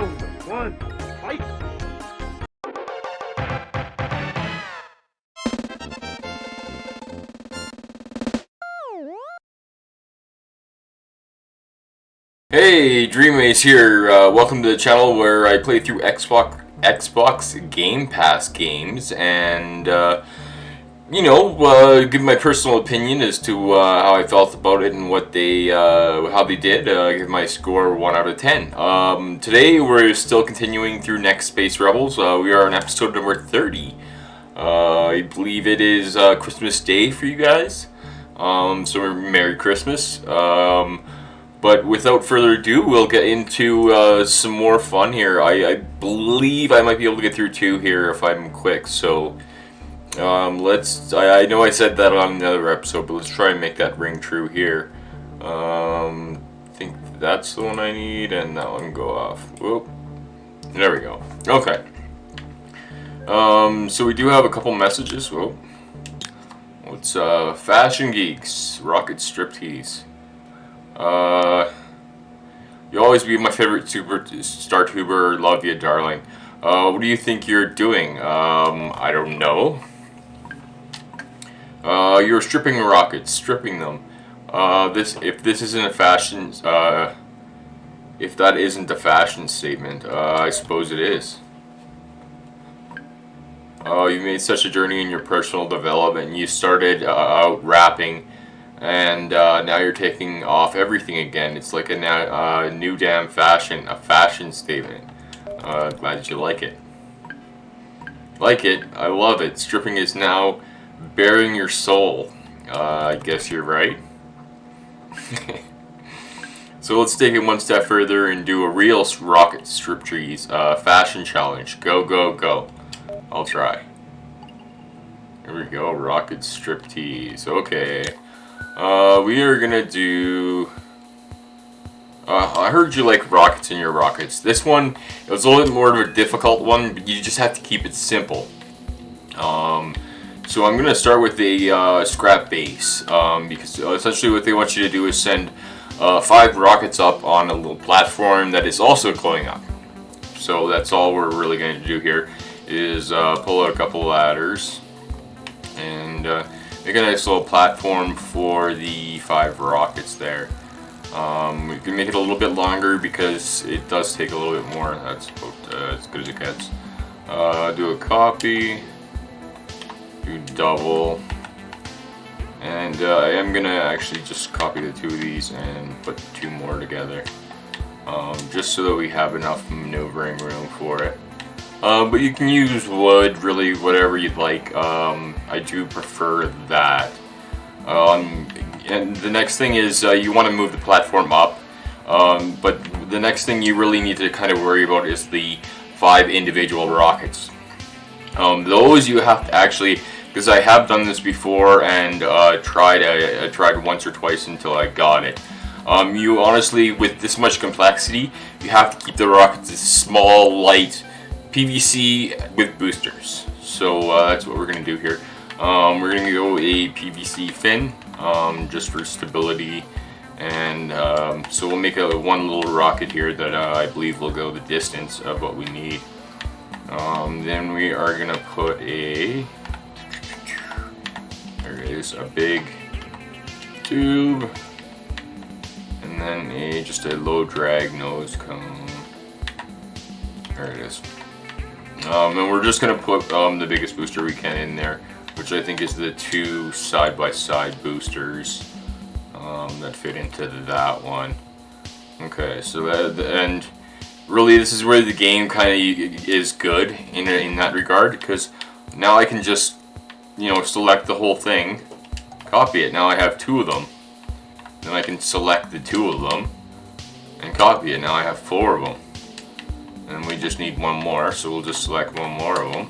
Round one, fight! Hey, DreamAce here. Welcome to the channel where I play through Xbox Game Pass games and, give my personal opinion as to how I felt about it and how they did. Give my score 1 out of 10. Today we're still continuing through Next Space Rebels. We are on episode number 30. I believe it is Christmas Day for you guys. So Merry Christmas. But without further ado, we'll get into some more fun here. I believe I might be able to get through 2 here if I'm quick. So I know I said that on another episode, but let's try and make that ring true here. I think that's the one I need, and that one go off. Whoop. There we go. Okay. So we do have a couple messages. Whoa. What's Fashion Geeks, Rocket Striptease. You'll always be my favorite superstar tuber. Love you, darling. What do you think you're doing? I don't know. You're stripping rockets, stripping them. If this isn't a fashion, if that isn't a fashion statement, I suppose it is. You made such a journey in your personal development. You started out rapping. And now you're taking off everything again. It's like a new damn fashion, a fashion statement. Glad you like it. Like it? I love it. Stripping is now bearing your soul. I guess you're right. So let's take it one step further and do a real rocket striptease fashion challenge. Go, go, go. I'll try. Here we go. Rocket striptease. Okay. We are gonna do... I heard you like rockets in your rockets. This one, it was a little bit more of a difficult one, but you just have to keep it simple. So I'm gonna start with a scrap base, because essentially what they want you to do is send 5 rockets up on a little platform that is also going up. So that's all we're really going to do here, is pull out a couple ladders, and make a nice little platform for the 5 rockets there. We can make it a little bit longer because it does take a little bit more. That's about as good as it gets. Do a copy, do double, and I am gonna actually just copy the 2 of these and put 2 more together, just so that we have enough maneuvering room for it. But you can use wood, really, whatever you'd like. I do prefer that. And the next thing is you want to move the platform up. But the next thing you really need to kind of worry about is the 5 individual rockets. Those you have to actually, because I have done this before and I tried once or twice until I got it. You honestly, with this much complexity, you have to keep the rockets small, light, PVC with boosters. So that's what we're going to do here. We're going to go a PVC fin, just for stability, and so we'll make one little rocket here that I believe will go the distance of what we need. Then we are going to put there it is, a big tube, and then just a low drag nose cone. There it is. And we're just going to put the biggest booster we can in there, which I think is the 2 side-by-side boosters that fit into that one. Okay, so and really this is where the game kind of is good in that regard, because now I can just, select the whole thing, copy it. Now I have 2 of them. Then I can select the 2 of them and copy it. Now I have 4 of them. And we just need 1 more, so we'll just select 1 more of them.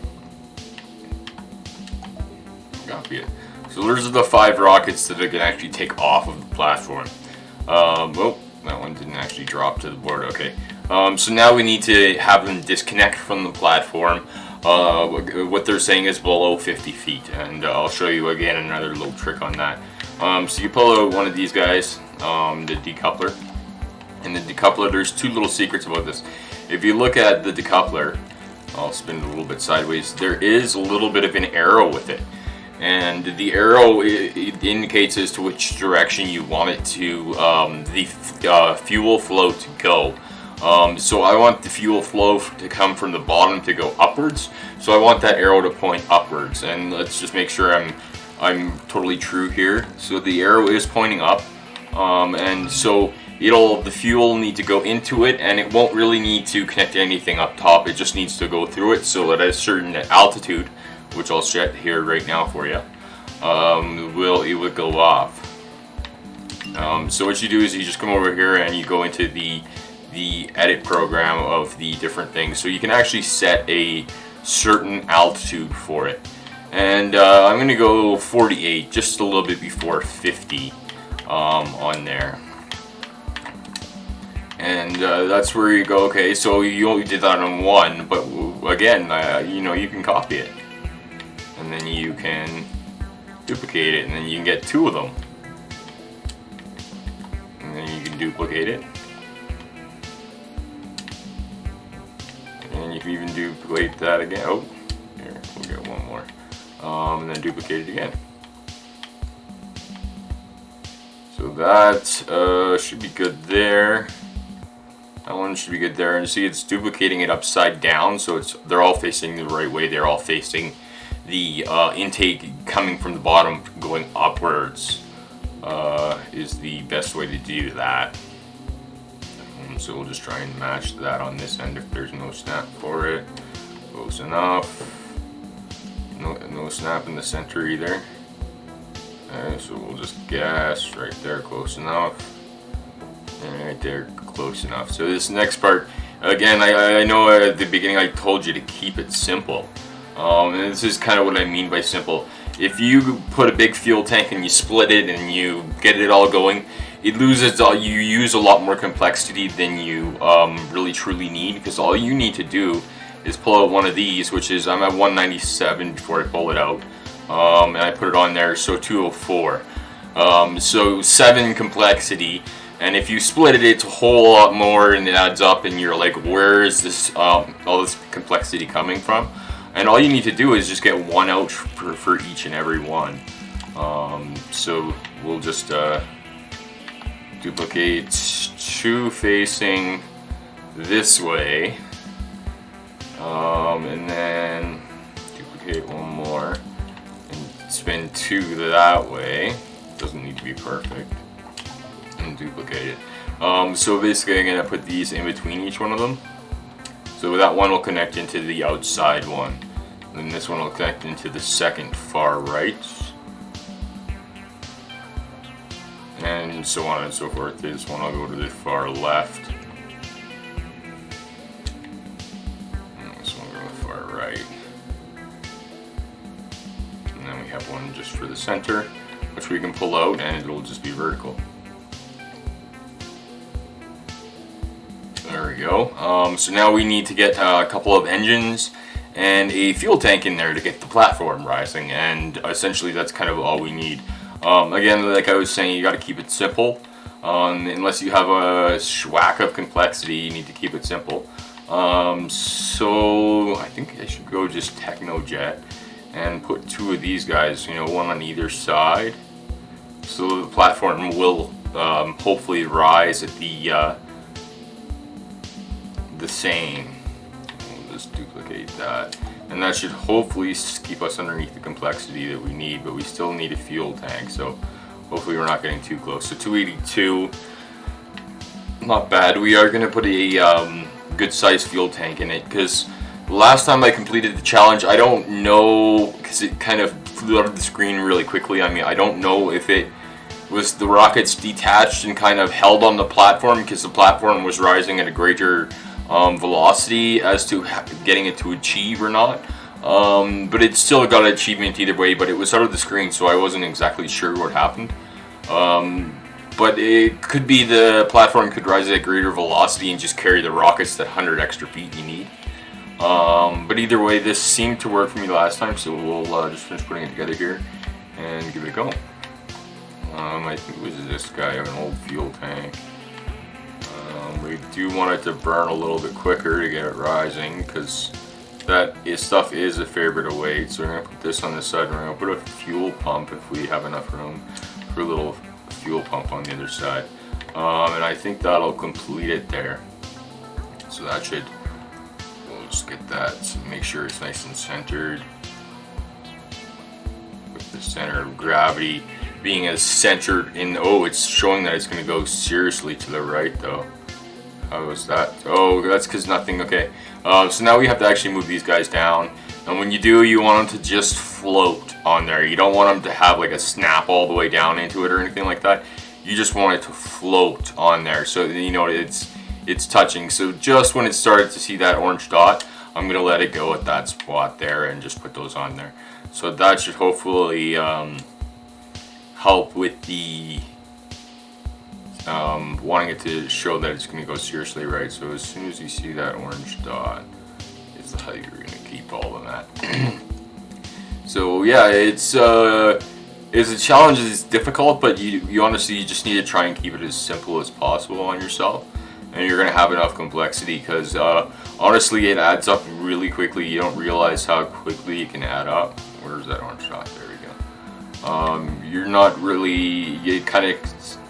Copy it. So those are the 5 rockets that I can actually take off of the platform. Oh, that one didn't actually drop to the board. Okay. So now we need to have them disconnect from the platform. What they're saying is below 50 feet, and I'll show you again another little trick on that. So you pull out one of these guys, the decoupler, And the decoupler, there's two little secrets about this. If you look at the decoupler, I'll spin it a little bit sideways, there is a little bit of an arrow with it. And the arrow it indicates as to which direction you want it to, the fuel flow to go. So I want the fuel flow to come from the bottom to go upwards. So I want that arrow to point upwards. And let's just make sure I'm totally true here. So the arrow is pointing up, and so the fuel will need to go into it, and it won't really need to connect to anything up top. It just needs to go through it. So at a certain altitude, which I'll set here right now for you, it would go off. So what you do is you just come over here and you go into the edit program of the different things. So you can actually set a certain altitude for it. And I'm going to go 48, just a little bit before 50 on there. And that's where you go, okay, so you only did that on one, but again, you can copy it. And then you can duplicate it, and then you can get two of them. And then you can duplicate it. And you can even duplicate that again. Oh, here, we'll get one more. And then duplicate it again. So that should be good there. That one should be good there. And you see it's duplicating it upside down, so they're all facing the right way. They're all facing the intake coming from the bottom going upwards is the best way to do that. So we'll just try and match that on this end if there's no snap for it. Close enough. No snap in the center either. Okay, so we'll just guess right there, close enough. And right there, close enough. So this next part, again, I know at the beginning I told you to keep it simple. And this is kind of what I mean by simple. If you put a big fuel tank and you split it and you get it all going, it loses you use a lot more complexity than you really truly need, because all you need to do is pull out one of these, which is, I'm at 197 before I pull it out, and I put it on there, so 204. So 7 complexity, and if you split it, it's a whole lot more, and it adds up, and you're like, where is this all this complexity coming from? And all you need to do is just get one out for each and every one. So we'll just duplicate 2 facing this way, and then duplicate one more and spin 2 that way. Doesn't need to be perfect. And duplicate it. So basically I'm going to put these in between each one of them. So that one will connect into the outside one. And this one will connect into the second far right. And so on and so forth. This one will go to the far left. And this one will go to the far right. And then we have one just for the center, which we can pull out and it'll just be vertical. There we go. So now we need to get a couple of engines and a fuel tank in there to get the platform rising, and essentially that's kind of all we need. Again, like I was saying, you got to keep it simple. Unless you have a schwack of complexity, you need to keep it simple. So I think I should go just Technojet and put 2 of these guys, one on either side. So the platform will hopefully rise at the same. We'll just duplicate that, and that should hopefully keep us underneath the complexity that we need, but we still need a fuel tank, so hopefully we're not getting too close. So 282, not bad. We are going to put a good sized fuel tank in it, because last time I completed the challenge, I don't know, because it kind of flew out of the screen really quickly. I mean, I don't know if it was the rockets detached and kind of held on the platform because the platform was rising at a greater velocity as to getting it to achieve or not. But it still got an achievement either way, but it was out of the screen, so I wasn't exactly sure what happened. But it could be the platform could rise at a greater velocity and just carry the rockets that 100 extra feet you need. But either way, this seemed to work for me last time, so we'll just finish putting it together here and give it a go. I think it was this guy, I have an old fuel tank. do want it to burn a little bit quicker to get it rising, because stuff is a fair bit of weight. So we're going to put this on this side, and we're going to put a fuel pump if we have enough room for a little fuel pump on the other side. And I think that'll complete it there. So that should, we'll just get that, so make sure it's nice and centered. With the center of gravity being as centered in, oh, it's showing that it's going to go seriously to the right though. How was that? Oh, that's because nothing, okay. So now we have to actually move these guys down. And when you do, you want them to just float on there. You don't want them to have like a snap all the way down into it or anything like that. You just want it to float on there, so you know it's touching. So just when it started to see that orange dot, I'm gonna let it go at that spot there and just put those on there. So that should hopefully help with the wanting it to show that it's gonna go seriously right. So as soon as you see that orange dot, is how you're gonna keep all of that. So yeah, it's a challenge. It's difficult, but you honestly just need to try and keep it as simple as possible on yourself, and you're gonna have enough complexity, because honestly it adds up really quickly. You don't realize how quickly it can add up. Where's that orange dot? There we go. You're not really, it kind of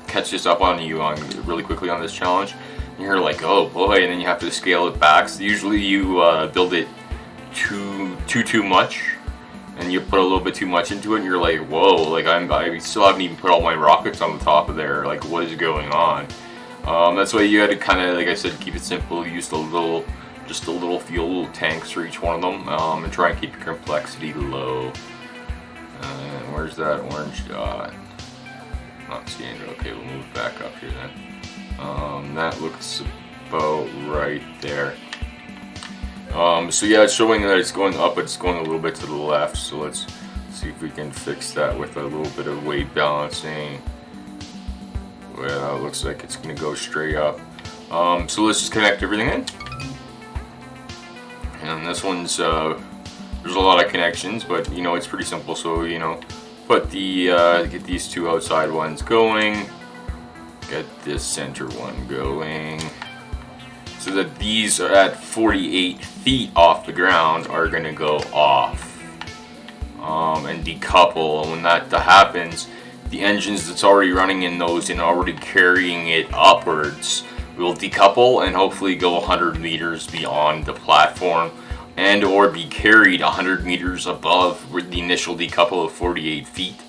catches up on you really quickly on this challenge. And you're like, oh boy, and then you have to scale it back. So usually you build it too much, and you put a little bit too much into it, and you're like, whoa, like I still haven't even put all my rockets on the top of there, like what is going on? That's why you had to kind of, like I said, keep it simple. Use just a little fuel tanks for each one of them, and try and keep your complexity low. And where's that orange dot? Not seeing it. Okay, we'll move back up here then. That looks about right there. So yeah, it's showing that it's going up, but it's going a little bit to the left. So let's see if we can fix that with a little bit of weight balancing. Well, it looks like it's going to go straight up. So let's just connect everything in. And this one's, there's a lot of connections, but you know, it's pretty simple. So, you know, put the, get these two outside ones going. Get this center one going. So that these are at 48 feet off the ground are going to go off and decouple. And when that happens, the engines that's already running in those and already carrying it upwards will decouple and hopefully go 100 meters beyond the platform, and or be carried 100 meters above the initial decouple of 48 feet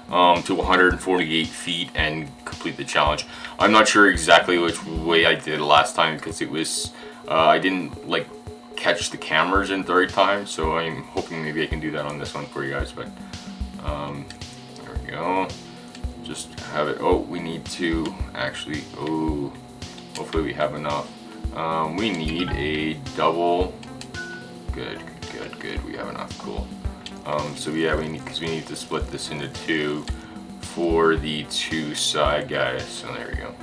to 148 feet and complete the challenge. I'm not sure exactly which way I did it last time, because it was I didn't like catch the cameras in the right time, so I'm hoping maybe I can do that on this one for you guys. But there we go. Just have it. Oh, we need to actually, oh, hopefully we have enough. We need a double. Good. We have enough. Cool. So yeah, we need to split this into two for the two side guys. So there we go.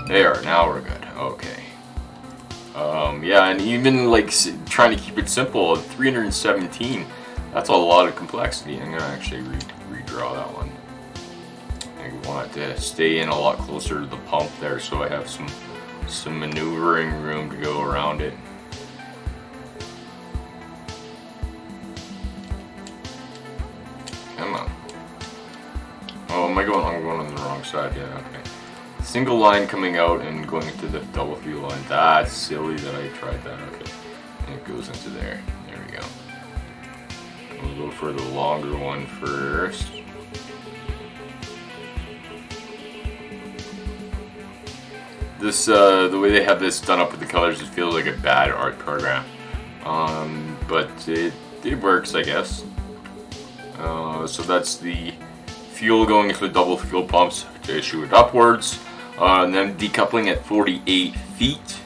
There, now we're good. Okay. Yeah, and even like trying to keep it simple, 317, that's a lot of complexity. I'm gonna actually redraw that one. I want it to stay in a lot closer to the pump there, so I have some maneuvering room to go around it. Come on. Oh, I'm going on the wrong side? Yeah, okay. Single line coming out and going into the double fuel line. That's silly that I tried that. Okay. And it goes into there. There we go. We'll go for the longer one first. This, the way they have this done up with the colors, it feels like a bad art program. But it works, I guess. So that's the fuel going into the double fuel pumps to issue it upwards, and then decoupling at 48 feet.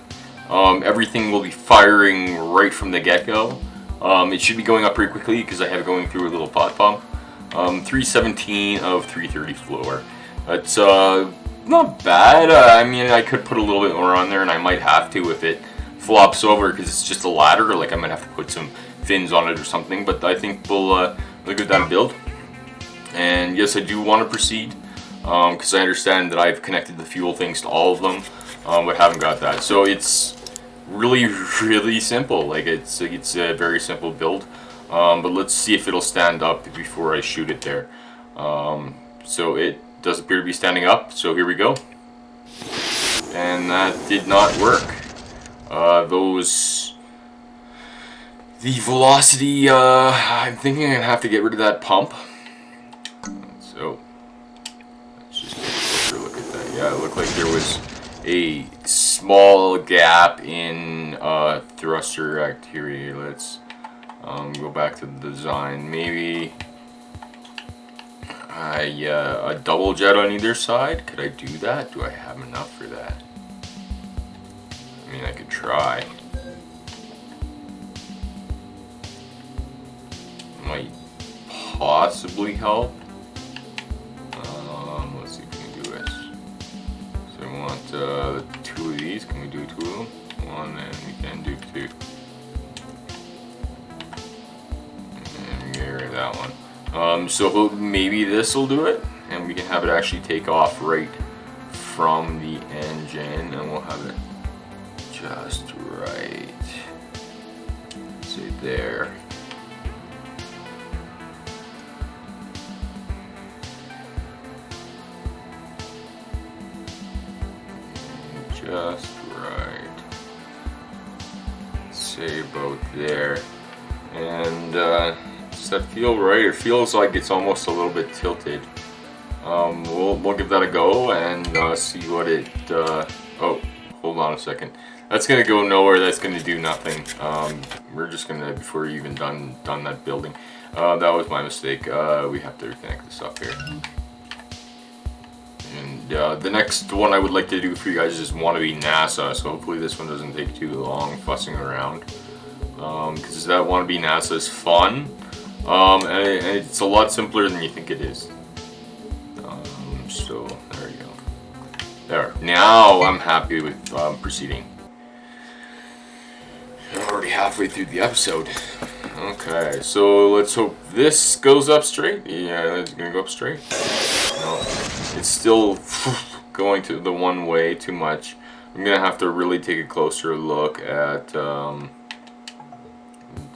Everything will be firing right from the get-go. It should be going up pretty quickly because I have it going through a little pot pump. 317 of 330 floor. That's not bad. I mean, I could put a little bit more on there, and I might have to if it flops over, because it's just a ladder. Like I might have to put some fins on it or something. But I think we'll give that a build. And yes, I do want to proceed, because I understand that I've connected the fuel things to all of them. but haven't got that. So it's really, really simple. Like it's a very simple build. But let's see if it'll stand up before I shoot it there. So it does appear to be standing up. So here we go. And that did not work. The velocity, I'm thinking I'm gonna have to get rid of that pump. So, let's just take a closer look at that. Yeah, it looked like there was a small gap in thruster activity. Let's go back to the design. Maybe a double jet on either side. Could I do that? Do I have enough for that? I mean, I could try. Might possibly help. Let's see if we can do this. So I want 2 of these. Can we do 2 of them? 1, and we can do 2. And get rid of that one. So maybe this will do it, and we can have it actually take off right from the engine, and we'll have it just right. Say there. Just right. Say about there. And does that feel right? It feels like it's almost a little bit tilted. We'll give that a go and see what it. Oh, hold on a second. That's gonna go nowhere. That's gonna do nothing. We're just gonna, before we even done that building. That was my mistake. We have to reconnect this up here. And the next one I would like to do for you guys is Wannabe NASA, so hopefully this one doesn't take too long fussing around. Because that Wannabe NASA is fun, and it's a lot simpler than you think it is. So there you go. There. Now I'm happy with proceeding. I'm already halfway through the episode. Okay, so let's hope this goes up straight. Yeah, it's gonna go up straight. No, it's still going to the one way too much. I'm gonna have to really take a closer look at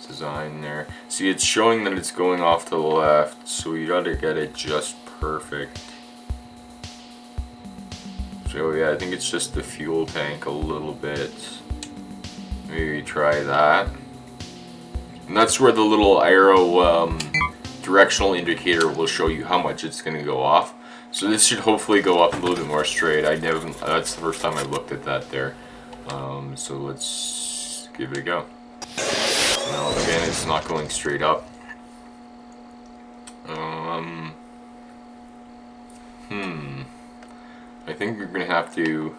design there. See, it's showing that it's going off to the left, so you gotta get it just perfect. So yeah, I think it's just the fuel tank a little bit. Maybe try that. And that's where the little arrow directional indicator will show you how much it's going to go off. So this should hopefully go up a little bit more straight. That's the first time I looked at that there. So let's give it a go. Now again, it's not going straight up. I think we're going to have to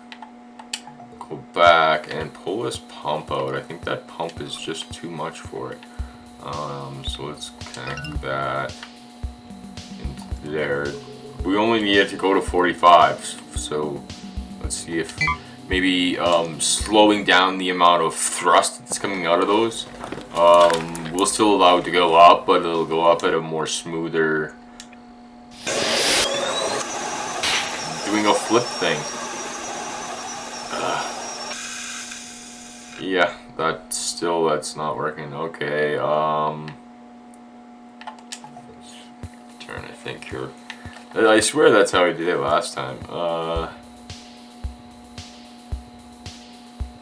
go back and pull this pump out. I think that pump is just too much for it. So let's connect that into there. We only need it to go to 45, so let's see if maybe slowing down the amount of thrust that's coming out of those will still allow it to go up, but it'll go up at a more smoother, doing a flip thing. Yeah, that's not working. Okay, trying to think here. I swear that's how I did it last time.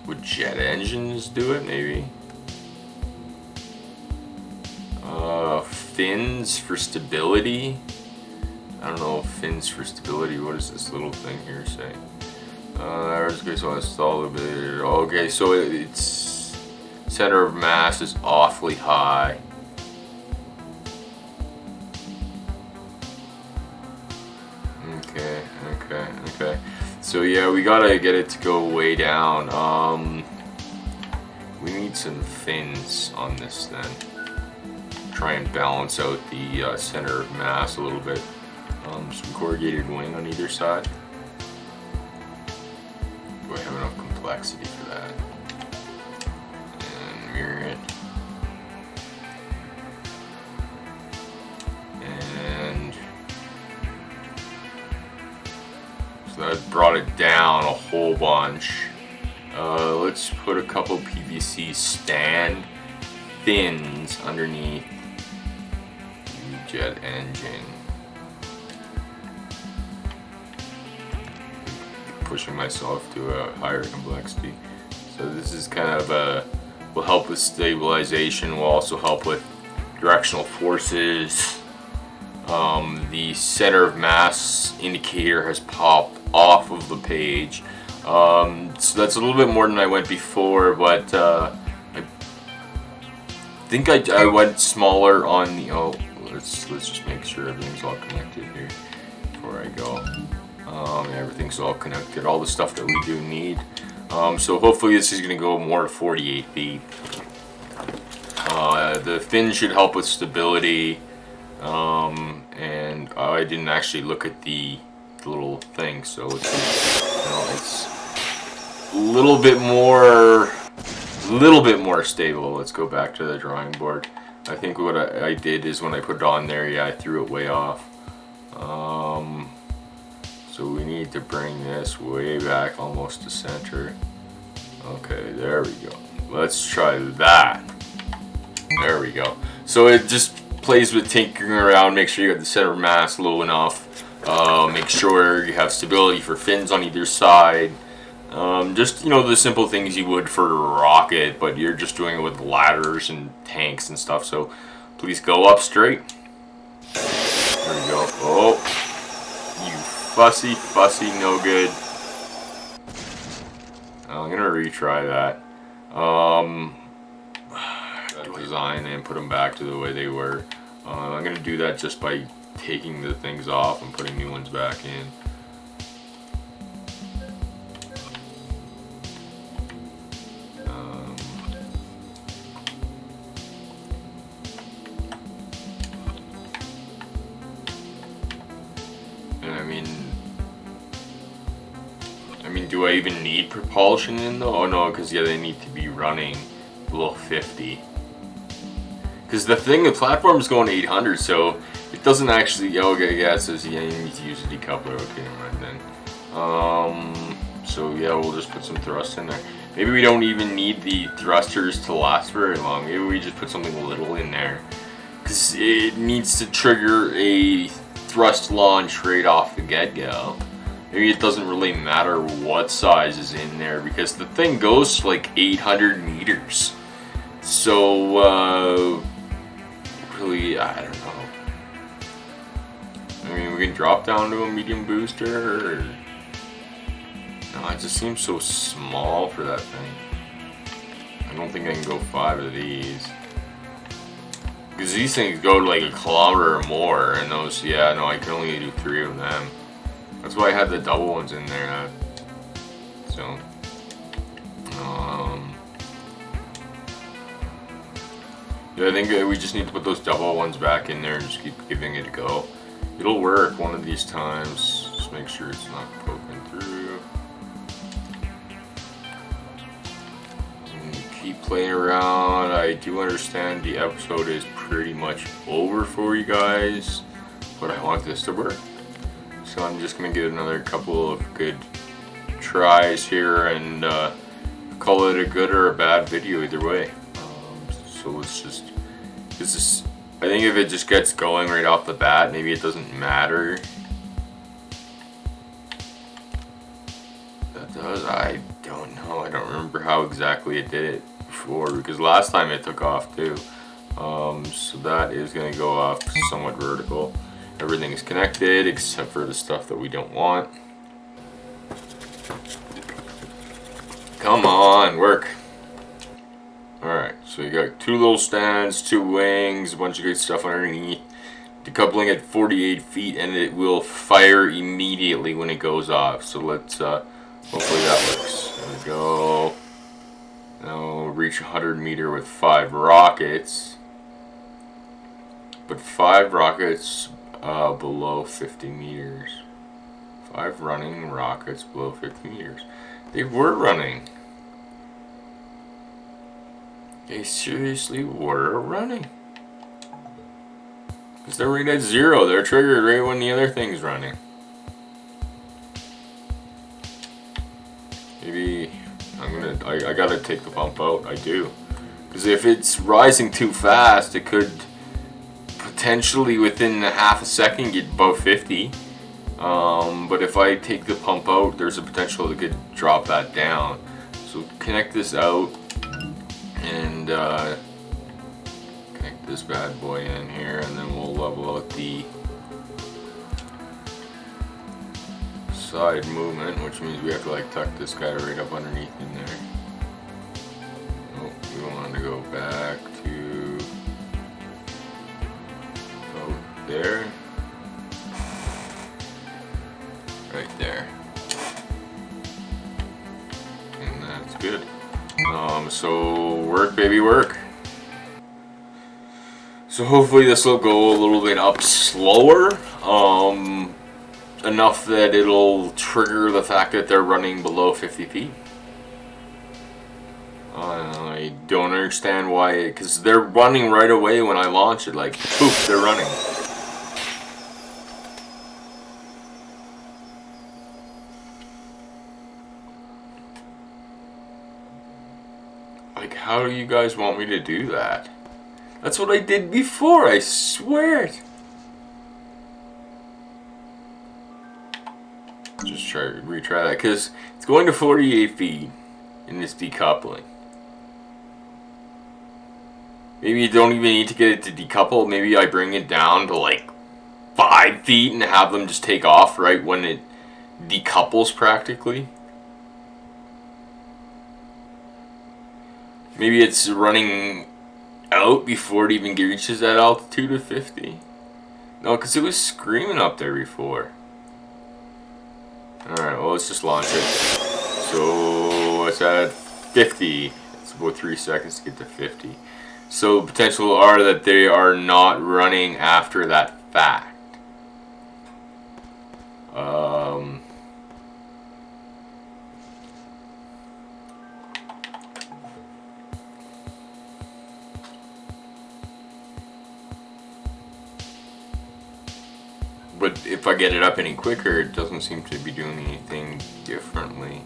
Would jet engines do it, maybe? Fins for stability? I don't know, fins for stability. What does this little thing here say? Okay, so it's all a bit. Okay, so its center of mass is awfully high. Okay. So yeah, we gotta get it to go way down. We need some fins on this then. Try and balance out the center of mass a little bit. Some corrugated wing on either side. Do I have enough complexity for that? And mirror it. And so that brought it down a whole bunch. Let's put a couple PVC stand fins underneath the jet engine. Pushing myself to a higher complexity. So this is kind of will help with stabilization, will also help with directional forces. The center of mass indicator has popped off of the page. So that's a little bit more than I went before, but I think I went smaller on the, let's just make sure everything's all connected here before I go. Everything's all connected, all the stuff that we do need. So hopefully this is going to go more to 48 feet. The fin should help with stability, and I didn't actually look at the little thing, so it's a little bit more stable. Let's go back to the drawing board. I think what I did is when I put it on there, yeah, I threw it way off. So we need to bring this way back almost to center. Okay, there we go. Let's try that. There we go. So it just plays with tinkering around, make sure you got the center of mass low enough. Make sure you have stability for fins on either side. Just, the simple things you would for a rocket, but you're just doing it with ladders and tanks and stuff. So please go up straight. There we go. Oh, you fussy, no good. I'm gonna retry that. Design and put them back to the way they were. I'm gonna do that just by taking the things off and putting new ones back in. And I mean, do I even need propulsion in though? Oh no, because yeah, they need to be running below 50. Because the platform is going 800, so it doesn't actually. Okay, yeah, it says yeah, you need to use a decoupler. Okay, right then. So yeah, we'll just put some thrust in there. Maybe we don't even need the thrusters to last very long. Maybe we just put something little in there, because it needs to trigger a thrust launch right off the get-go. Maybe it doesn't really matter what size is in there, because the thing goes to like 800 meters. So, really, I don't know. I mean, we can drop down to a medium booster, or... No, it just seems so small for that thing. I don't think I can go 5 of these. Because these things go to like a kilometer or more, and those, yeah, no, I can only do 3 of them. That's why I had the double ones in there. So, yeah, I think we just need to put those double ones back in there and just keep giving it a go. It'll work one of these times. Just make sure it's not poking through. And keep playing around. I do understand the episode is pretty much over for you guys, but I want this to work. So I'm just going to give another couple of good tries here and call it a good or a bad video either way. So let's just, I think if it just gets going right off the bat, maybe it doesn't matter. That does, I don't know. I don't remember how exactly it did it before, because last time it took off too. So that is going to go off somewhat vertical. Everything is connected except for the stuff that we don't want. Come on, work. Alright, so you got 2 little stands, 2 wings, a bunch of good stuff underneath. Decoupling at 48 feet, and it will fire immediately when it goes off. So let's, hopefully that works. There we go. Now reach 100 meter with 5 rockets. But 5 rockets below 50 meters. 5 running rockets below 50 meters. They were running. They seriously were running. Because they're right at 0. They're triggered right when the other thing's running. Maybe I'm going I gotta take the pump out. I do. Because if it's rising too fast, it could potentially within a half a second get above 50. But if I take the pump out, there's a potential it could drop that down. So connect this out and connect this bad boy in here, and then we'll level out the side movement, which means we have to like tuck this guy right up underneath in there. Oh, we want to go back to about there. Right there. And that's good. So work, baby, work. So hopefully this will go a little bit up slower. Enough that it'll trigger the fact that they're running below 50 feet. I don't understand why, because they're running right away when I launch it, like poof, they're running. Like, how do you guys want me to do that? That's what I did before, I swear it. Just retry that, because it's going to 48 feet in this decoupling. Maybe you don't even need to get it to decouple. Maybe I bring it down to like 5 feet and have them just take off right when it decouples practically. Maybe it's running out before it even reaches that altitude of 50. No, because it was screaming up there before. Alright, well, let's just launch it. So it's at 50. It's about 3 seconds to get to 50. So the potential are that they are not running after that fact. But if I get it up any quicker, it doesn't seem to be doing anything differently.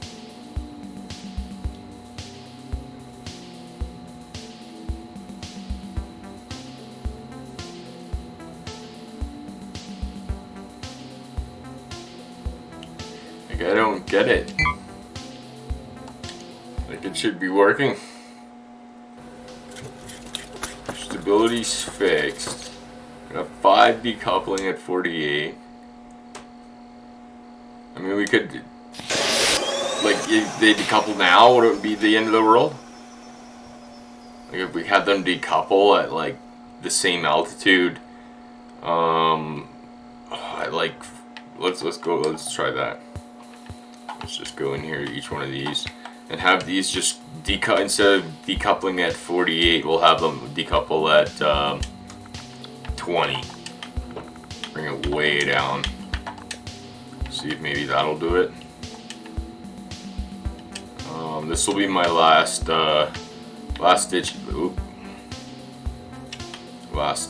Like, I don't get it. Like, it should be working. Stability's fixed. Got 5 decoupling at 48. I mean, we could, like, if they decouple now, would it be the end of the world? Like, if we had them decouple at, like, the same altitude, like, let's try that. Let's just go in here to each one of these and have these just instead of decoupling at 48, we'll have them decouple at, 20. Bring it way down. See if maybe that'll do it. This will be my last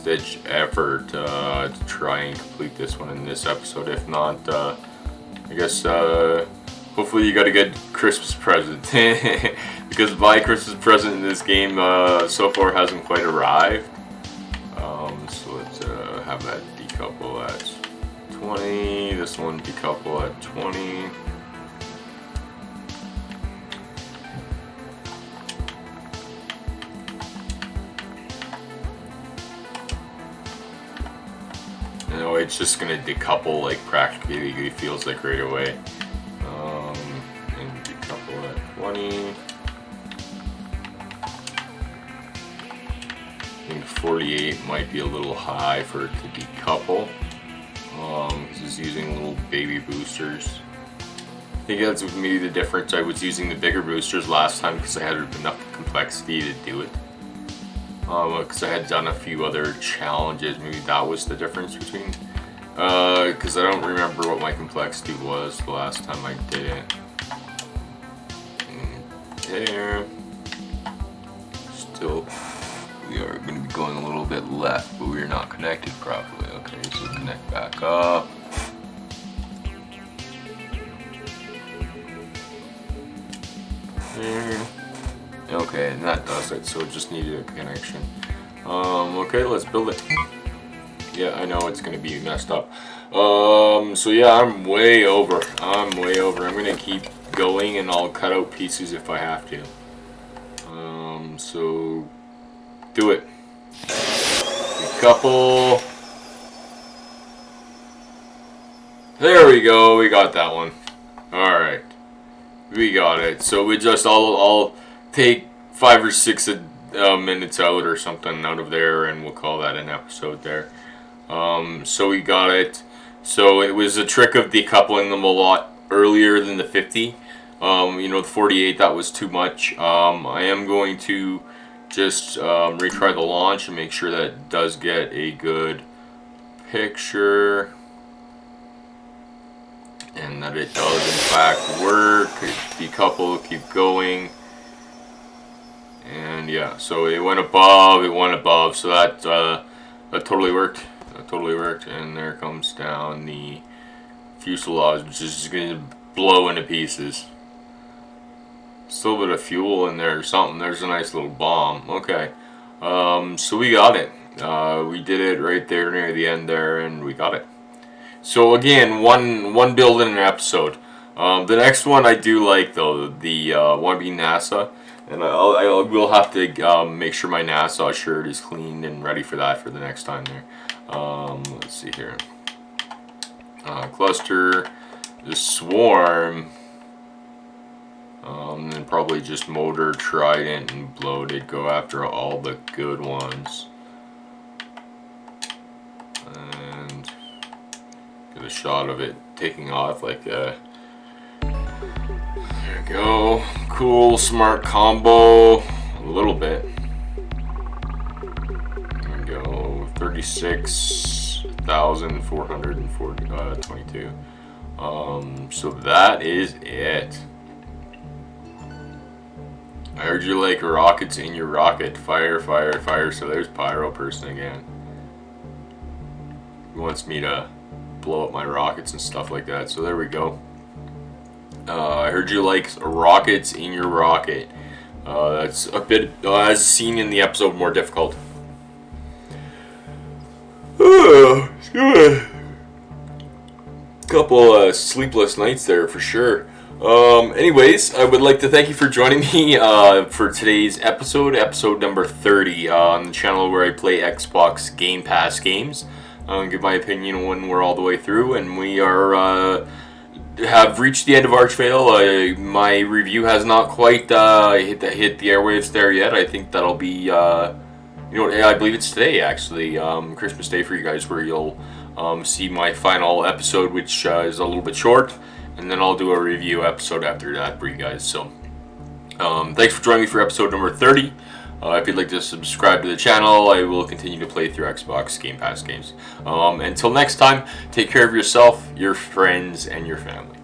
ditch effort to try and complete this one in this episode. If not, I guess hopefully you got a good Christmas present. Because my Christmas present in this game so far hasn't quite arrived. So let's have that decouple at 20. This one decouple at 20. You know, it's just gonna decouple like practically, it feels like right away. And decouple at 20. I think 48 might be a little high for it to decouple. Because it's using little baby boosters. I think that's maybe the difference. I was using the bigger boosters last time because I had enough complexity to do it. Because I had done a few other challenges. Maybe that was the difference between. Because I don't remember what my complexity was the last time I did it. There. Still. We are going to be going a little bit left, but we are not connected properly. Okay, so connect back up. Okay, and that does it, so it just needed a connection. Okay, let's build it. Yeah, I know it's gonna be messed up. So yeah, I'm way over. I'm gonna keep going, and I'll cut out pieces if I have to. So do it. A couple. There we go. We got that one. All right, we got it. So we just I'll take 5 or 6 minutes out or something out of there, and we'll call that an episode there. So we got it. So it was a trick of decoupling them a lot earlier than the 50. The 48, that was too much. I am going to just retry the launch and make sure that it does get a good picture. And that it does in fact work. Decouple, keep going. And yeah, so it went above, so that totally worked. That totally worked. And there comes down the fuselage, which is just going to blow into pieces. Still a bit of fuel in there or something. There's a nice little bomb. Okay. So we got it. We did it right there near the end there, and we got it. So again, one build in an episode. The next one I do like though, the wannabe NASA, and I will have to make sure my NASA shirt is cleaned and ready for that for the next time there. Let's see here. Cluster, the swarm, and probably just motor, trident, and bloated. Go after all the good ones. And get a shot of it taking off like that. There we go. Cool, smart combo. A little bit. There we go. 36,422. So that is it. I heard you like rockets in your rocket. Fire, fire, fire. So there's Pyro Person again. He wants me to blow up my rockets and stuff like that. So there we go. I heard you like rockets in your rocket. That's a bit, as seen in the episode, more difficult. Couple sleepless nights there for sure. Anyways, I would like to thank you for joining me for today's episode number 30 on the channel where I play Xbox Game Pass games. Give my opinion when we're all the way through, and we are have reached the end of Archvale. My review has not quite hit the airwaves there yet. I think that'll be I believe it's today actually, Christmas Day for you guys, where you'll see my final episode, which is a little bit short, and then I'll do a review episode after that for you guys. So thanks for joining me for episode number 30. If you'd like to subscribe to the channel, I will continue to play through Xbox Game Pass games. Until next time, take care of yourself, your friends, and your family.